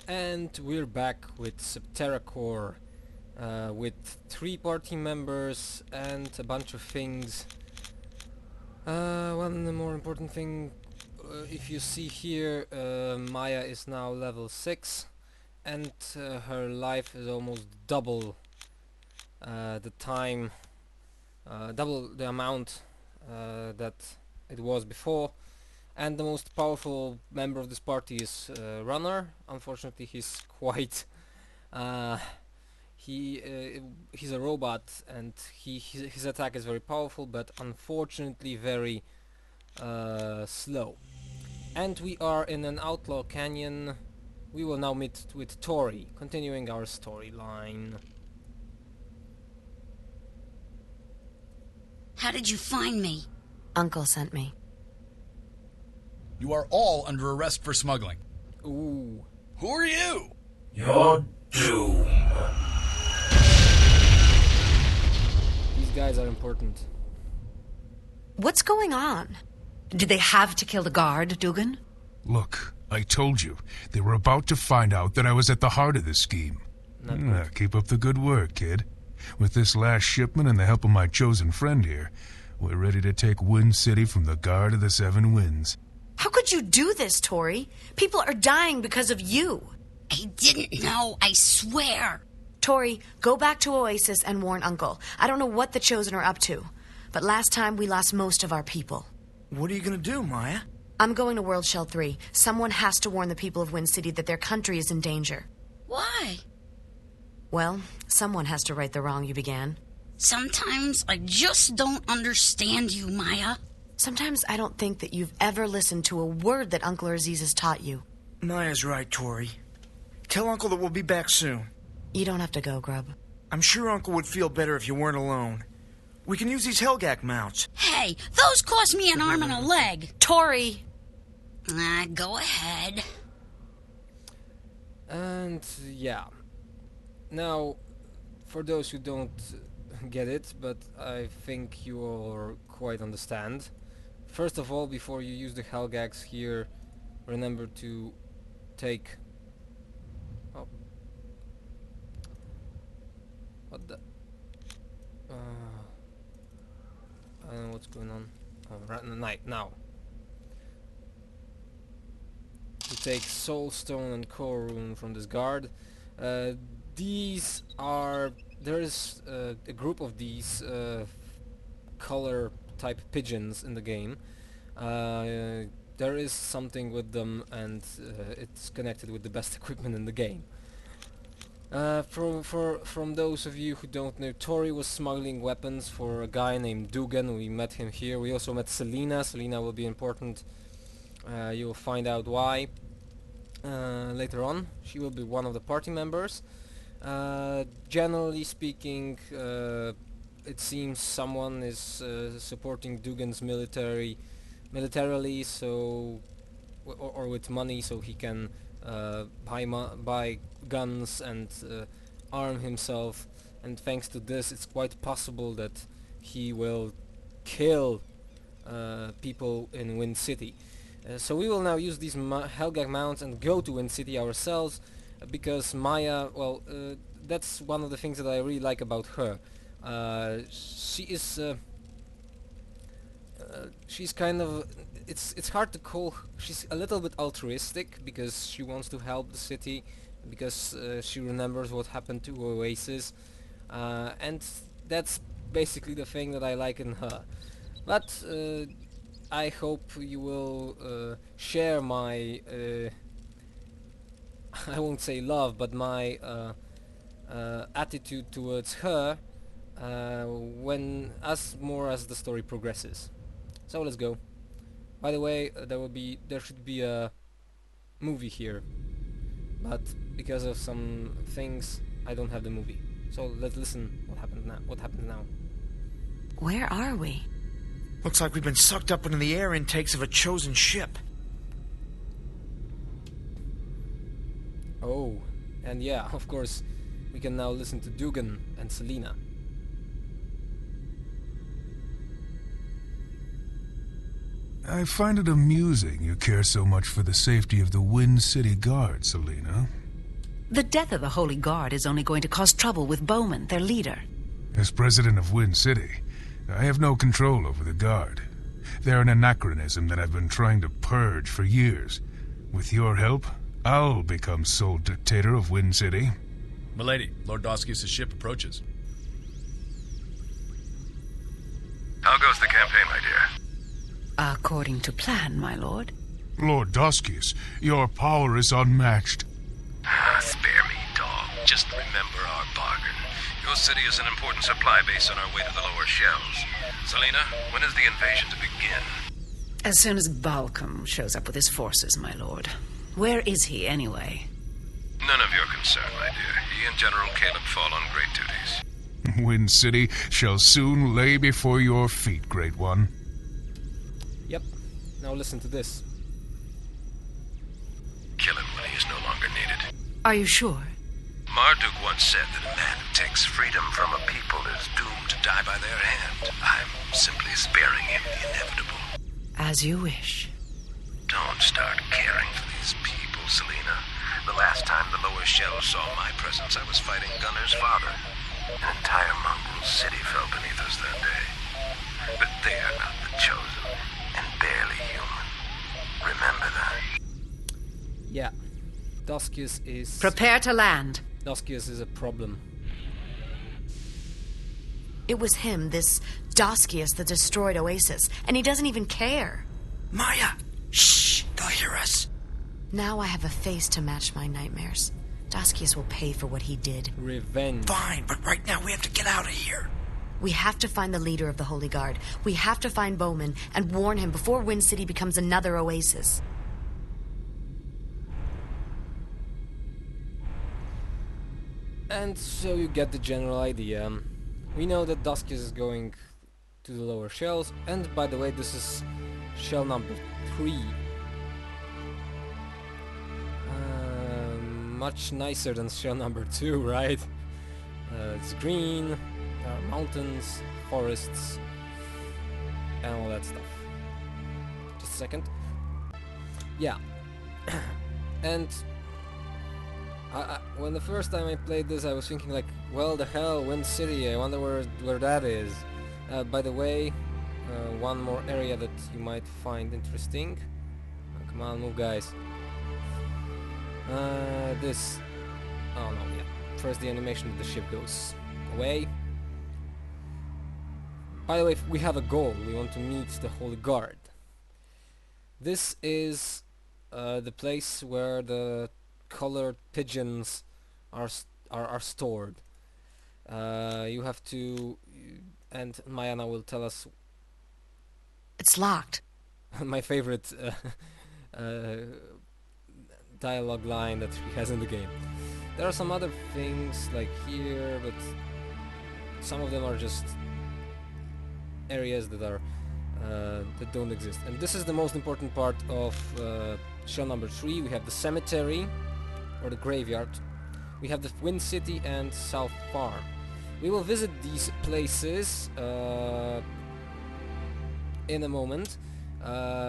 And we're back with Septerra Core, with 3 party members and a bunch of things. One more important thing, if you see here, Maya is now level 6 and her life is almost double the time, double the amount that it was before. And the most powerful member of this party is Runner. Unfortunately, he's quite uh, he's a robot, and his attack is very powerful, but unfortunately very slow. And we are in an outlaw canyon. We will now meet with Tori, continuing our storyline. How did you find me? Uncle sent me. You are all under arrest for smuggling. Ooh. Who are you? You're doomed. These guys are important. What's going on? Did they have to kill the guard, Dugan? Look, I told you. They were about to find out that I was at the heart of the scheme. Keep up the good work, kid. With this last shipment and the help of my chosen friend here, we're ready to take Wind City from the Guard of the Seven Winds. How could you do this, Tori? People are dying because of you. I didn't know, I swear. Tori, go back to Oasis and warn Uncle. I don't know what the Chosen are up to, but last time we lost most of our people. What are you gonna do, Maya? I'm going to World Shell 3. Someone has to warn the people of Wind City that their country is in danger. Why? Well, someone has to right the wrong you began. Sometimes I just don't understand you, Maya. Sometimes I don't think that you've ever listened to a word that Uncle Aziz has taught you. Maya's right, Tori. Tell Uncle that we'll be back soon. You don't have to go, Grub. I'm sure Uncle would feel better if you weren't alone. We can use these Hellgak mounts. Hey, those cost me an arm and a leg. Tori! Go ahead. And yeah. Now, for those who don't get it, but I think you all quite understand. First of all, before you use the Hellgags here, remember to take... Oh. What the... I don't know what's going on. Oh, right in the night, now. To take Soul Stone and Core Rune from this guard. These are... There is a group of these color type pigeons in the game. There is something with them, and it's connected with the best equipment in the game. From those of you who don't know, Tori was smuggling weapons for a guy named Dugan. We met him here. We also met Selena. Selena will be important. You will find out why later on. She will be one of the party members. Generally speaking, it seems someone is supporting Dugan's militarily, so or with money, so he can buy guns and arm himself. And thanks to this, it's quite possible that he will kill people in Wind City. So we will now use these Hellgag mounts and go to Wind City ourselves. Because Maya, well, that's one of the things that I really like about her. She is, she's kind of, it's hard to call, she's a little bit altruistic because she wants to help the city, because she remembers what happened to Oasis, and that's basically the thing that I like in her. But I hope you will share my I won't say love, but my attitude towards her more as the story progresses. So let's go. By the way, there should be a movie here, but because of some things, I don't have the movie. So let's listen. What happens now? Where are we? Looks like we've been sucked up into the air intakes of a chosen ship. Oh, and yeah, of course, we can now listen to Dugan and Selena. I find it amusing you care so much for the safety of the Wind City Guard, Selena. The death of the Holy Guard is only going to cause trouble with Bowman, their leader. As president of Wind City, I have no control over the Guard. They're an anachronism that I've been trying to purge for years. With your help, I'll become sole dictator of Wind City. Milady, Lord Doskius' ship approaches. How goes the campaign, my dear? According to plan, my lord. Lord Doskius, your power is unmatched. Spare me, dog. Just remember our bargain. Your city is an important supply base on our way to the lower shells. Selena, when is the invasion to begin? As soon as Balcom shows up with his forces, my lord. Where is he, anyway? None of your concern, my dear. He and General Caleb fall on great duties. Wind City shall soon lay before your feet, Great One. Yep. Now listen to this. Kill him when he is no longer needed. Are you sure? Marduk once said that a man who takes freedom from a people is doomed to die by their hand. I'm simply sparing him the inevitable. As you wish. Don't start caring for these people, Selena. The last time the lower shells saw my presence, I was fighting Gunner's father. An entire Mongol city fell beneath us that day. But they are not the chosen, and barely human. Remember that. Yeah. Doskius is... Prepare to land. Doskius is a problem. It was him, this Doskius, that destroyed Oasis, and he doesn't even care. Maya! Shh! They'll hear us. Now I have a face to match my nightmares. Doskius will pay for what he did. Revenge. Fine, but right now we have to get out of here. We have to find the leader of the Holy Guard. We have to find Bowman and warn him before Wind City becomes another Oasis. And so you get the general idea. We know that Doskius is going to the lower shells, and by the way, this is shell number 3. Much nicer than shell number 2, right? It's green, there are mountains, forests, and all that stuff. Just a second. Yeah. And when the first time I played this, I was thinking like, well, the hell, Wind City, I wonder where that is. By the way, one more area that you might find interesting. Oh, come on, move, guys. This... Oh no, yeah. First the animation of the ship goes away. By the way, we have a goal. We want to meet the Holy Guard. This is the place where the colored pigeons are stored. You have to... And Mayana will tell us... It's locked. my favorite dialogue line that he has in the game. There are some other things like here, but some of them are just areas that are that don't exist. And this is the most important part of shell number 3. We have the cemetery or the graveyard. We have the Wind City and South Farm. We will visit these places in a moment.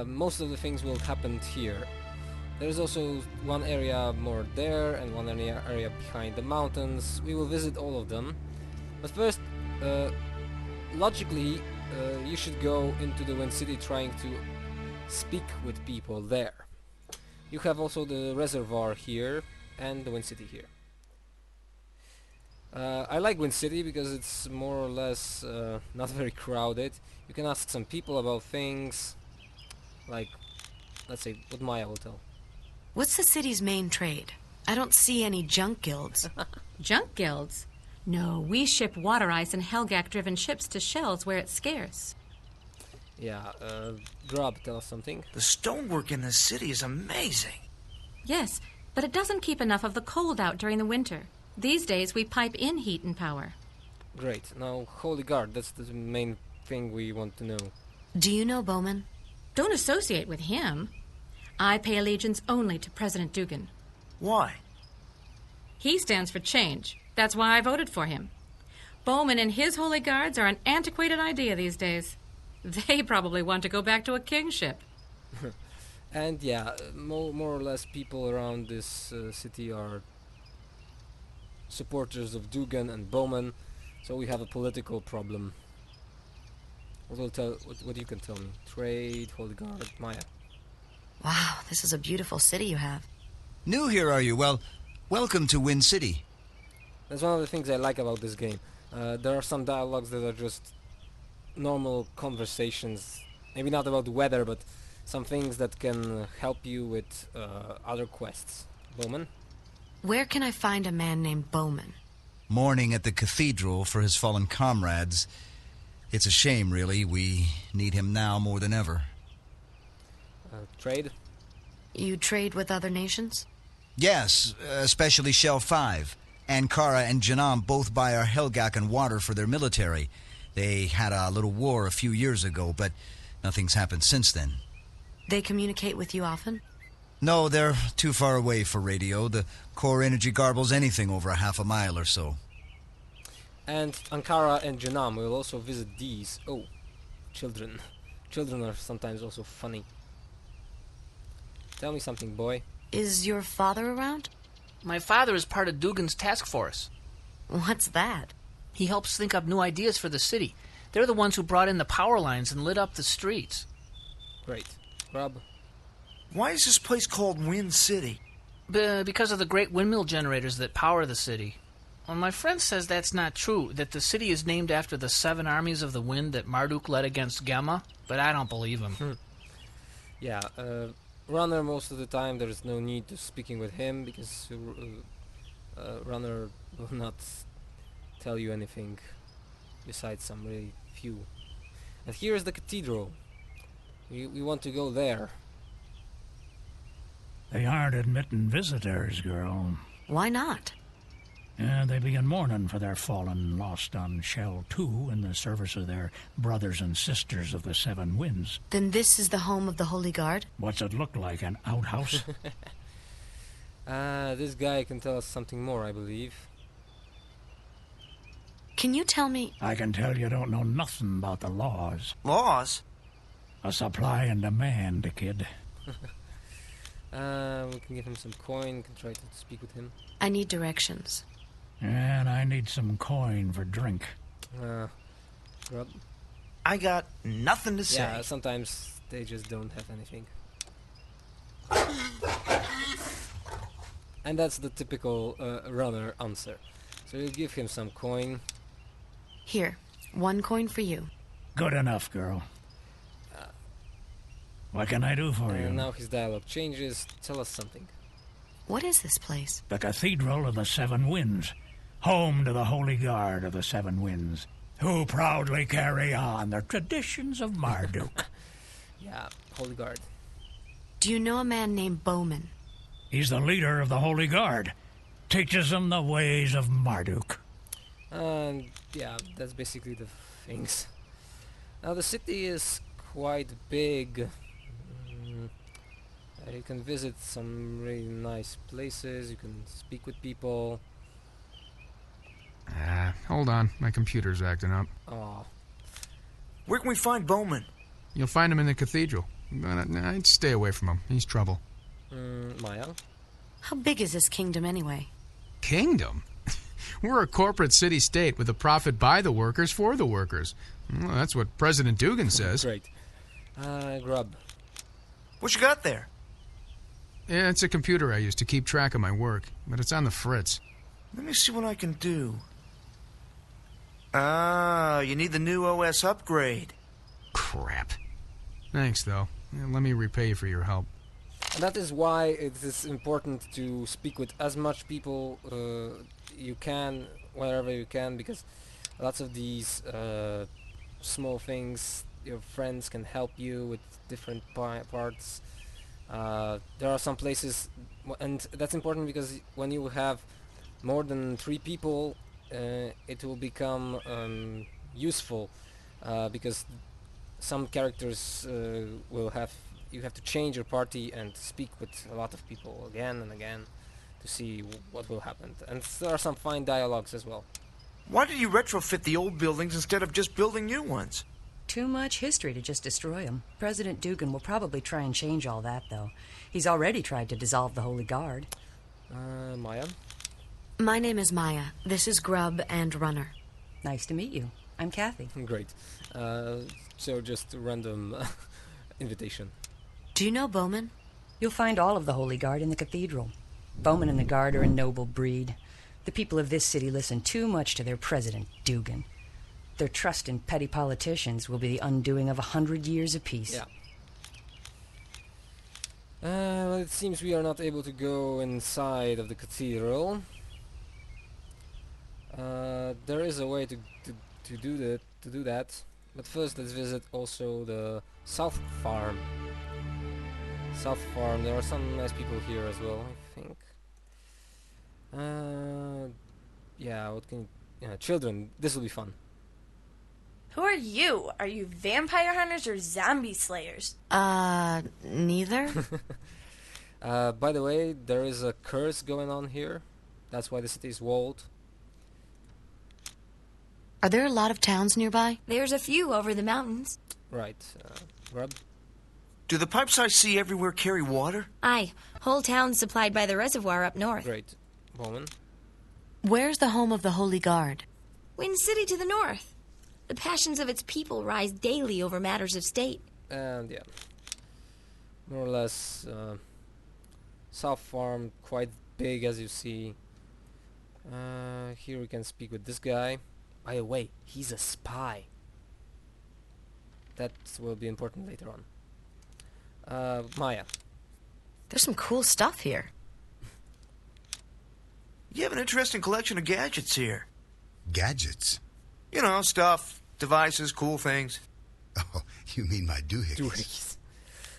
Most of the things will happen here. There's also one area more there and one area behind the mountains. We will visit all of them. But first, logically, you should go into the Wind City trying to speak with people there. You have also the reservoir here and the Wind City here. I like Wind City because it's more or less not very crowded. You can ask some people about things, like, let's say, what Maya will tell. What's the city's main trade? I don't see any junk guilds. Junk guilds? No, we ship water ice and Helgak-driven ships to shells where it's scarce. Yeah, Grub, tell us something. The stonework in this city is amazing. Yes, but it doesn't keep enough of the cold out during the winter. These days we pipe in heat and power. Great. Now, Holy Guard, that's the main thing we want to know. Do you know Bowman? Don't associate with him. I pay allegiance only to President Dugan. Why? He stands for change. That's why I voted for him. Bowman and his Holy Guards are an antiquated idea these days. They probably want to go back to a kingship. And yeah, more or less people around this city are supporters of Dugan and Bowman, so we have a political problem. What you can tell me? Trade, Holy Guard, Maya. Wow, this is a beautiful city you have. New here, are you? Well, welcome to Wind City. That's one of the things I like about this game. There are some dialogues that are just normal conversations. Maybe not about the weather, but some things that can help you with other quests. Bowman? Where can I find a man named Bowman? Mourning at the cathedral for his fallen comrades. It's a shame, really. We need him now more than ever. Trade? You trade with other nations? Yes, especially Shell 5. Ankara and Janam both buy our Helgak and water for their military. They had a little war a few years ago, but nothing's happened since then. They communicate with you often? No, they're too far away for radio. The core energy garbles anything over a half a mile or so. And Ankara and Janam will also visit these. Oh, children. Children are sometimes also funny. Tell me something, boy. Is your father around? My father is part of Dugan's task force. What's that? He helps think up new ideas for the city. They're the ones who brought in the power lines and lit up the streets. Great. Grub? Why is this place called Wind City? Because of the great windmill generators that power the city. Well, my friend says that's not true, that the city is named after the 7 armies of the wind that Marduk led against Gemma, but I don't believe him. Yeah, Runner, most of the time there's no need to speaking with him, because Runner will not tell you anything besides some really few. And here's the cathedral. We want to go there. They aren't admitting visitors, girl. Why not? They be in mourning for their fallen lost on Shell 2 in the service of their brothers and sisters of the 7 Winds. Then this is the home of the Holy Guard? What's it look like, an outhouse? This guy can tell us something more, I believe. Can you tell me... I can tell you don't know nothing about the laws. Laws? A supply and demand, kid. We can give him some coin, can try to speak with him. I need directions. And I need some coin for drink. Grub? I got nothing to say. Yeah, sometimes they just don't have anything. And that's the typical runner answer. So you give him some coin. Here, 1 coin for you. Good enough, girl. What can I do for you? Now his dialogue changes. Tell us something. What is this place? The Cathedral of the 7 Winds. Home to the Holy Guard of the 7 Winds, who proudly carry on the traditions of Marduk. Yeah, Holy Guard. Do you know a man named Bowman? He's the leader of the Holy Guard. Teaches them the ways of Marduk. Yeah, that's basically the things. Now the city is quite big. You can visit some really nice places, you can speak with people. Hold on, my computer's acting up. Aw. Where can we find Bowman? You'll find him in the cathedral. But I'd stay away from him. He's trouble. Maya? How big is this kingdom anyway? Kingdom? We're a corporate city-state with a profit by the workers for the workers. Well, that's what President Dugan says. Great. Grub. What you got there? Yeah, it's a computer I use to keep track of my work, but it's on the fritz. Let me see what I can do. Ah, you need the new OS upgrade. Crap. Thanks, though. Yeah, let me repay you for your help. And that is why it is important to speak with as much people you can, wherever you can, because lots of these small things, your friends can help you with different parts. There are some places, and that's important because when you have more than 3 people, it will become useful because some characters will have, you have to change your party and speak with a lot of people again and again to see what will happen. And there are some fine dialogues as well. Why did you retrofit the old buildings instead of just building new ones? Too much history to just destroy them. President Dugan will probably try and change all that, though. He's already tried to dissolve the Holy Guard. Maya? My name is Maya. This is Grub and Runner. Nice to meet you. I'm Kathy. Great. So just a random invitation. Do you know Bowman? You'll find all of the Holy Guard in the cathedral. Bowman and the Guard are a noble breed. The people of this city listen too much to their president, Dugan. Their trust in petty politicians will be the undoing of 100 years apiece. Yeah. Well, it seems we are not able to go inside of the cathedral. There is a way to do that, but first let's visit also the South Farm. South Farm. There are some nice people here as well, I think. Yeah. What can? Children. This will be fun. Who are you? Are you vampire hunters or zombie slayers? Neither. By the way, there is a curse going on here. That's why the city is walled. Are there a lot of towns nearby? There's a few over the mountains. Right. Grub? Do the pipes I see everywhere carry water? Aye. Whole towns supplied by the reservoir up north. Great. Bowman? Where's the home of the Holy Guard? Wind City to the north. The passions of its people rise daily over matters of state. And yeah. More or less, South Farm, quite big as you see. Here we can speak with this guy. By the way, he's a spy. That will be important later on. Maya. There's some cool stuff here. You have an interesting collection of gadgets here. Gadgets? You know, stuff, devices, cool things. Oh, you mean my doohickeys? Doohickeys.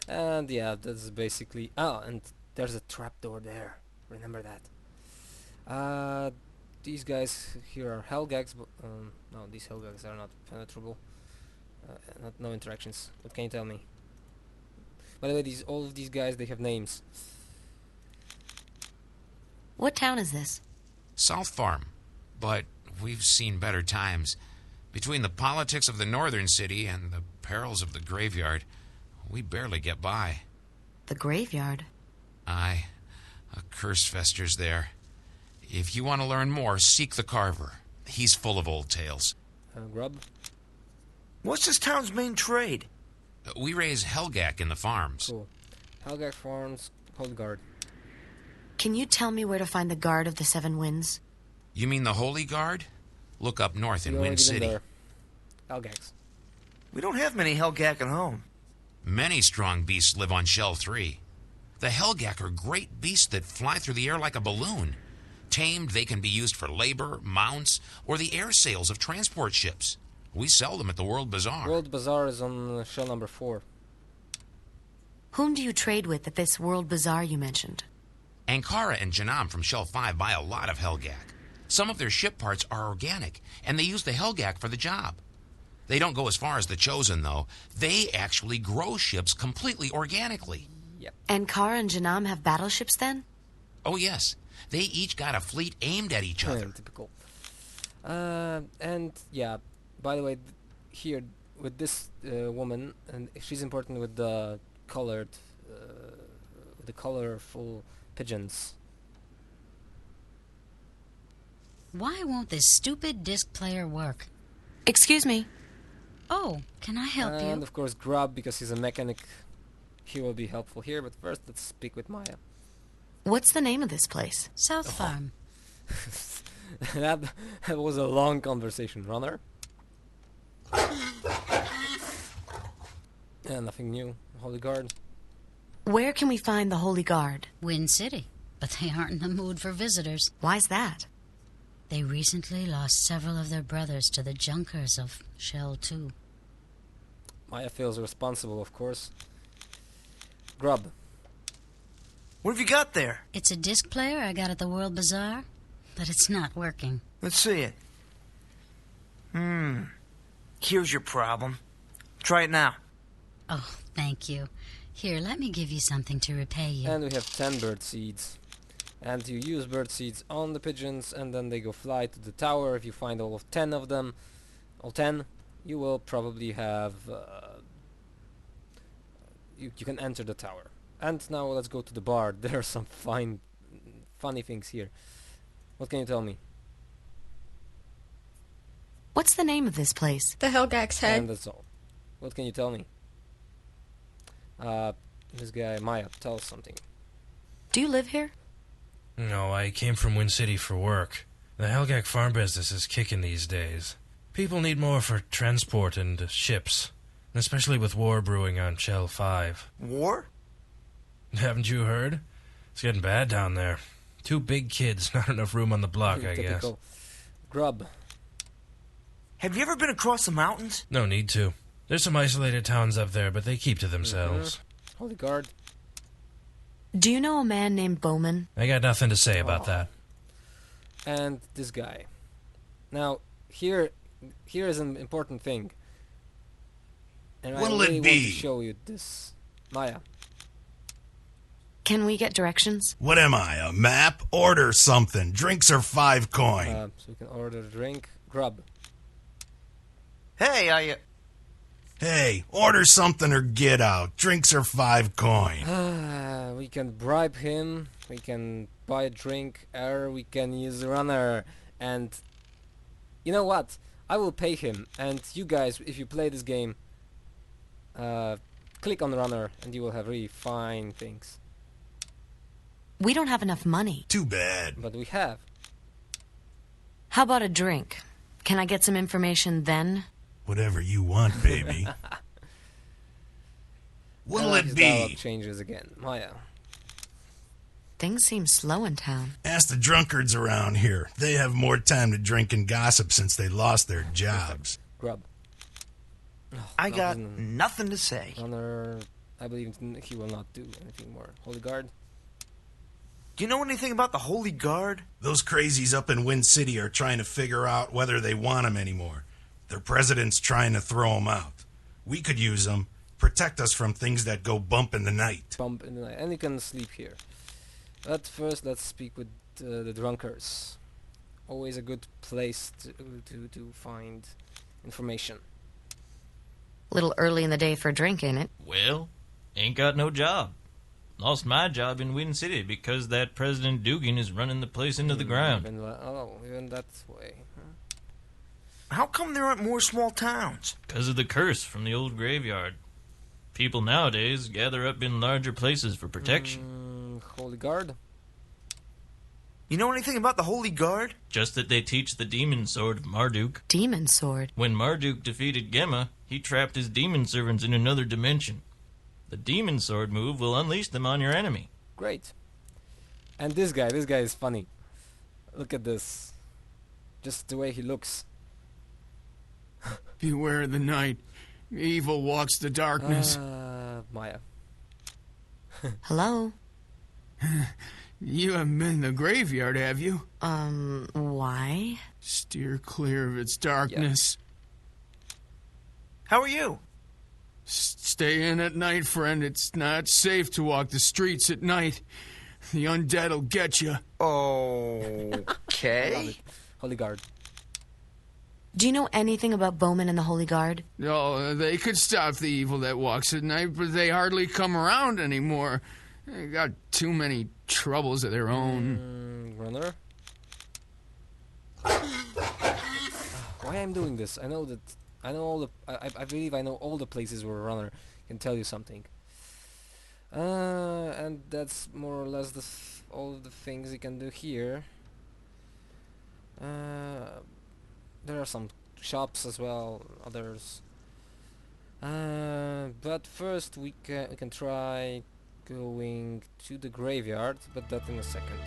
And yeah, that's basically... Oh, and there's a trapdoor there. Remember that. These guys here are Hellgags, but... no, these Hellgags are not penetrable. No interactions. What can you tell me? By the way, all of these guys, they have names. What town is this? South Farm. But we've seen better times. Between the politics of the northern city and the perils of the graveyard, we barely get by. The graveyard? Aye. A curse festers there. If you want to learn more, seek the Carver. He's full of old tales. Grub? What's this town's main trade? We raise Helgak in the farms. Cool. Helgak Farms, Holy Guard. Can you tell me where to find the Guard of the Seven Winds? You mean the Holy Guard? Look up north in Wind City. Helgax. We don't have many Helgak at home. Many strong beasts live on Shell 3. The Helgak are great beasts that fly through the air like a balloon. Tamed, they can be used for labor, mounts, or the air sails of transport ships. We sell them at the World Bazaar. World Bazaar is on shell number 4. Whom do you trade with at this World Bazaar you mentioned? Ankara and Janam from Shell 5 buy a lot of Helgak. Some of their ship parts are organic, and they use the Helgak for the job. They don't go as far as the Chosen, though. They actually grow ships completely organically. Yep. And Kara and Janam have battleships then? Oh, yes. They each got a fleet aimed at each other. Typical. And, yeah, by the way, here, with this woman, and she's important with the colorful pigeons. Why won't this stupid disc player work? Excuse me. Oh, can I help you? And of course Grub, because he's a mechanic. He will be helpful here, but first let's speak with Maya. What's the name of this place? South Farm. that was a long conversation. Runner? Yeah, nothing new. Holy Guard. Where can we find the Holy Guard? Wind City, but they aren't in the mood for visitors. Why's that? They recently lost several of their brothers to the Junkers of Shell 2. Maya feels responsible, of course. Grub. What have you got there? It's a disc player I got at the World Bazaar, but it's not working. Let's see it. Here's your problem. Try it now. Oh, thank you. Here, let me give you something to repay you. And we have 10 bird seeds. And you use bird seeds on the pigeons, and then they go fly to the tower. If you find all 10 of them, all 10, you will probably have... you can enter the tower. And now let's go to the bar. There are some funny things here. What can you tell me? What's the name of this place? The Helgak's head. And that's all. What can you tell me? This guy, Maya, tell us something. Do you live here? No, I came from Wind City for work. The Helgak farm business is kicking these days. People need more for transport and ships, especially with war brewing on Shell 5. War? Haven't you heard? It's getting bad down there. 2 big kids, not enough room on the block, I guess. Typical. Grub. Have you ever been across the mountains? No need to. There's some isolated towns up there, but they keep to themselves. Holy Guard. Do you know a man named Bowman? I got nothing to say about that. And this guy. Now, here is an important thing. And What'll I really it want to be? show you this. Maya. Can we get directions? What am I, a map? Order something. Drinks are 5 coin. So we can order a drink. Grub. Hey, Hey, order something or get out. Drinks are 5 coin. We can bribe him. We can buy a drink. Or we can use a runner. And you know what? I will pay him. And you guys, if you play this game, click on the runner, and you will have really fine things. We don't have enough money. Too bad. But we have. How about a drink? Can I get some information then? Whatever you want, baby. What'll And it his be? dialogue changes again. Maya. Things seem slow in town. Ask the drunkards around here. They have more time to drink and gossip since they lost their jobs. Grub. I got nothing to say. Runner. I believe he will not do anything more. Holy Guard. Do you know anything about the Holy Guard? Those crazies up in Wind City are trying to figure out whether they want them anymore. Their president's trying to throw them out. We could use them. Protect us from things that go bump in the night. Bump in the night. And you can sleep here. But first, let's speak with the drunkards. Always a good place to find information. Little early in the day for a drink, ain't it? Well, ain't got no job. Lost my job in Wind City because that President Dugan is running the place into the ground. Even that way. How come there aren't more small towns? Because of the curse from the old graveyard. People nowadays gather up in larger places for protection. Holy Guard? You know anything about the Holy Guard? Just that they teach the demon sword of Marduk. Demon sword? When Marduk defeated Gemma, he trapped his demon servants in another dimension. The demon sword move will unleash them on your enemy. Great. And this guy is funny. Look at this. Just the way he looks. Beware the night. Evil walks the darkness. Maya. Hello? You haven't been in the graveyard, have you? Why? Steer clear of its darkness. How are you? Stay in at night, friend. It's not safe to walk the streets at night. The undead'll get you. Okay. Holy Guard. Do you know anything about Bowman and the Holy Guard? Oh, they could stop the evil that walks at night, but they hardly come around anymore. They got too many troubles of their own. Runner? Why I'm doing this? I know all the... I believe I know all the places where a runner can tell you something. And that's more or less all the things you can do here. There are some shops as well, others. But first we can try going to the graveyard, but that in a second.